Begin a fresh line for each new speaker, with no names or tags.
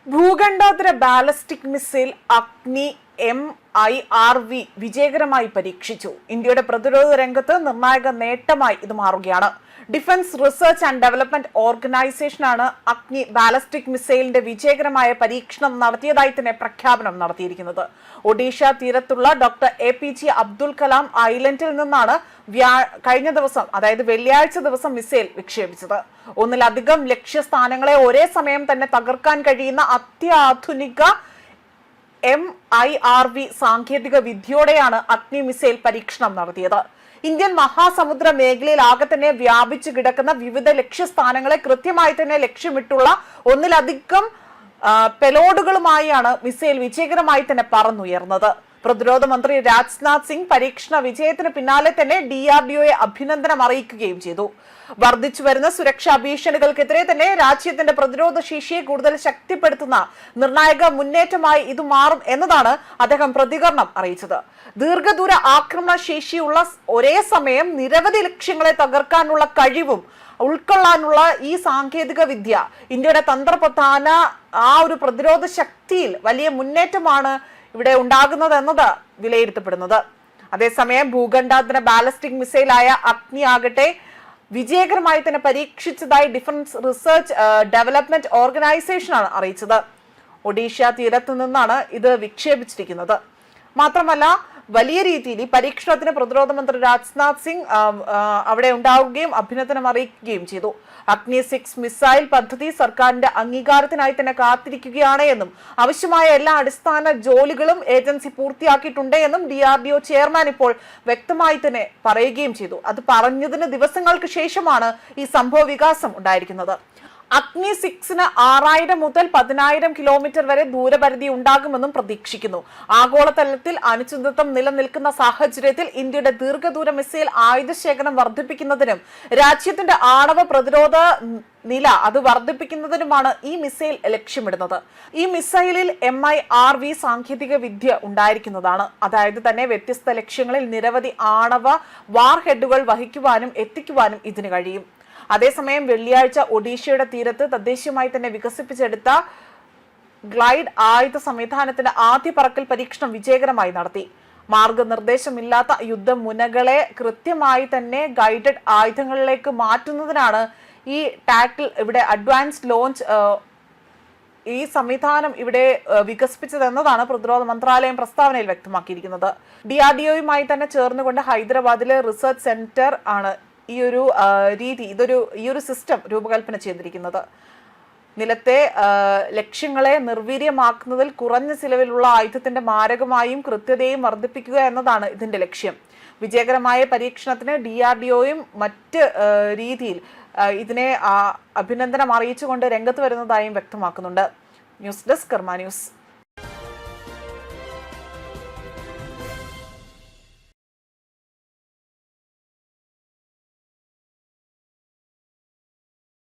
ഭൂഖണ്ഡാന്തര ballistic missile അഗ്നി MIRV വിജയകരമായി പരീക്ഷിച്ചു. ഇന്ത്യയുടെ പ്രതിരോധ രംഗത്ത് നിർണായക നേട്ടമായി ഇത് മാറുകയാണ്. ഡിഫൻസ് റിസർച്ച് ആൻഡ് ഡെവലപ്മെന്റ് ഓർഗനൈസേഷനാണ് അഗ്നി ബാലിസ്റ്റിക് മിസൈലിന്റെ വിജയകരമായ പരീക്ഷണം നടത്തിയതായി തന്നെ പ്രഖ്യാപനം നടത്തിയിരിക്കുന്നത്. ഒഡീഷ തീരത്തുള്ള ഡോക്ടർ APJ അബ്ദുൽ കലാം ഐലൻഡിൽ നിന്നാണ് കഴിഞ്ഞ ദിവസം, അതായത് വെള്ളിയാഴ്ച ദിവസം മിസൈൽ വിക്ഷേപിച്ചത്. ഒന്നിലധികം ലക്ഷ്യസ്ഥാനങ്ങളെ ഒരേ സമയം തന്നെ തകർക്കാൻ കഴിയുന്ന അത്യാധുനിക MIRV സാങ്കേതിക വിദ്യയോടെയാണ് അഗ്നി മിസൈൽ പരീക്ഷണം നടത്തിയത്. ഇന്ത്യൻ മഹാസമുദ്ര മേഖലയിൽ ആകെ തന്നെ വ്യാപിച്ചു കിടക്കുന്ന വിവിധ ലക്ഷ്യസ്ഥാനങ്ങളെ കൃത്യമായി തന്നെ ലക്ഷ്യമിട്ടുള്ള ഒന്നിലധികം പെലോഡുകളുമായാണ് മിസൈൽ വിജയകരമായി തന്നെ പറന്നുയർന്നത്. പ്രതിരോധ മന്ത്രി രാജ്നാഥ് സിംഗ് പരീക്ഷണ വിജയത്തിന് പിന്നാലെ തന്നെ DRDOയെ അഭിനന്ദനം അറിയിക്കുകയും ചെയ്തു. വർദ്ധിച്ചു വരുന്ന സുരക്ഷാ ഭീഷണികൾക്കെതിരെ തന്നെ രാജ്യത്തിന്റെ പ്രതിരോധ ശേഷിയെ കൂടുതൽ ശക്തിപ്പെടുത്തുന്ന നിർണായക മുന്നേറ്റമായി ഇത് മാറും എന്നതാണ് അദ്ദേഹം പ്രതികരണം അറിയിച്ചത്. ദീർഘദൂര ആക്രമണ ശേഷിയുള്ള ഒരേ സമയം നിരവധി ലക്ഷ്യങ്ങളെ തകർക്കാനുള്ള കഴിവും ഉൾക്കൊള്ളാനുള്ള ഈ സാങ്കേതിക വിദ്യ ഇന്ത്യയുടെ തന്ത്രപ്രധാന ഒരു പ്രതിരോധ ശക്തിയിൽ വലിയ മുന്നേറ്റമാണ് ഇവിടെ ഉണ്ടാകുന്നത് എന്നത് വിലയിരുത്തപ്പെടുന്നത്. അതേസമയം ഭൂഖണ്ഡാന്തര ബാലിസ്റ്റിക് മിസൈലായ അഗ്നി ആകട്ടെ വിജയകരമായി തന്നെ പരീക്ഷിച്ചതായി ഡിഫൻസ് റിസർച്ച് ഡെവലപ്മെന്റ് ഓർഗനൈസേഷനാണ് അറിയിച്ചത്. ഒഡീഷ തീരത്ത് നിന്നാണ് ഇത് വിക്ഷേപിച്ചിരിക്കുന്നത്. മാത്രമല്ല, വലിയ രീതിയിൽ ഈ പരീക്ഷണത്തിന് പ്രതിരോധ മന്ത്രി രാജ്നാഥ് സിംഗ് അവിടെ ഉണ്ടാവുകയും അഭിനന്ദനം അറിയിക്കുകയും ചെയ്തു. അഗ്നി 6 മിസൈൽ പദ്ധതി സർക്കാരിന്റെ അംഗീകാരത്തിനായി തന്നെ കാത്തിരിക്കുകയാണ് എന്നും ആവശ്യമായ എല്ലാ അടിസ്ഥാന ജോലികളും ഏജൻസി പൂർത്തിയാക്കിയിട്ടുണ്ട് എന്നും DRDO ചെയർമാൻ ഇപ്പോൾ വ്യക്തമായി തന്നെ പറയുകയും ചെയ്തു. അത് പറഞ്ഞതിന് ദിവസങ്ങൾക്ക് ശേഷമാണ് ഈ സംഭവ വികാസം ഉണ്ടായിരിക്കുന്നത്. അഗ്നി 6ന് 6000 മുതൽ 10000 കിലോമീറ്റർ വരെ ദൂരപരിധി ഉണ്ടാകുമെന്നും പ്രതീക്ഷിക്കുന്നു. ആഗോളതലത്തിൽ അനിശ്ചിതത്വം നിലനിൽക്കുന്ന സാഹചര്യത്തിൽ ഇന്ത്യയുടെ ദീർഘദൂര മിസൈൽ ആയുധശേഖരം വർദ്ധിപ്പിക്കുന്നതിനും രാജ്യത്തിന്റെ ആണവ പ്രതിരോധ നില അത് വർദ്ധിപ്പിക്കുന്നതിനുമാണ് ഈ മിസൈൽ ലക്ഷ്യമിടുന്നത്. ഈ മിസൈലിൽ MIRV സാങ്കേതിക വിദ്യ ഉണ്ടായിരിക്കുന്നതാണ്. അതായത് തന്നെ വ്യത്യസ്ത ലക്ഷ്യങ്ങളിൽ നിരവധി ആണവ വാർ ഹെഡുകൾ വഹിക്കുവാനും എത്തിക്കുവാനും ഇതിന് കഴിയും. അതേസമയം വെള്ളിയാഴ്ച ഒഡീഷയുടെ തീരത്ത് തദ്ദേശീയമായി തന്നെ വികസിപ്പിച്ചെടുത്ത ഗ്ലൈഡ് ആയുധ സംവിധാനത്തിന്റെ ആദ്യ പറക്കൽ പരീക്ഷണം വിജയകരമായി നടത്തി. മാർഗനിർദ്ദേശമില്ലാത്ത യുദ്ധമുനകളെ കൃത്യമായി തന്നെ ഗൈഡഡ് ആയുധങ്ങളിലേക്ക് മാറ്റുന്നതിനാണ് ഈ ടാക്കിൾ ഇവിടെ അഡ്വാൻസ്ഡ് ലോഞ്ച് ഈ സംവിധാനം ഇവിടെ വികസിപ്പിച്ചതെന്നതാണ് പ്രതിരോധ മന്ത്രാലയം പ്രസ്താവനയിൽ വ്യക്തമാക്കിയിരിക്കുന്നത്. DRDOയുമായി തന്നെ ചേർന്നുകൊണ്ട് ഹൈദരാബാദിലെ റിസർച്ച് സെന്റർ ആണ് ഈ ഒരു സിസ്റ്റം രൂപകൽപ്പന ചെയ്തിരിക്കുന്നത്. നിലത്തെ ലക്ഷ്യങ്ങളെ നിർവീര്യമാക്കുന്നതിൽ കുറഞ്ഞ ചിലവിലുള്ള ആയുധത്തിന്റെ മാരകമായും കൃത്യതയും വർദ്ധിപ്പിക്കുക എന്നതാണ് ഇതിന്റെ ലക്ഷ്യം. വിജയകരമായ പരീക്ഷണത്തിന് DRDOയും മറ്റ് രീതിയിൽ ഇതിനെ അഭിനന്ദനം അറിയിച്ചുകൊണ്ട് രംഗത്ത് വരുന്നതായും വ്യക്തമാക്കുന്നുണ്ട്. ന്യൂസ് ഡെസ്ക് കർമ്മ ന്യൂസ്.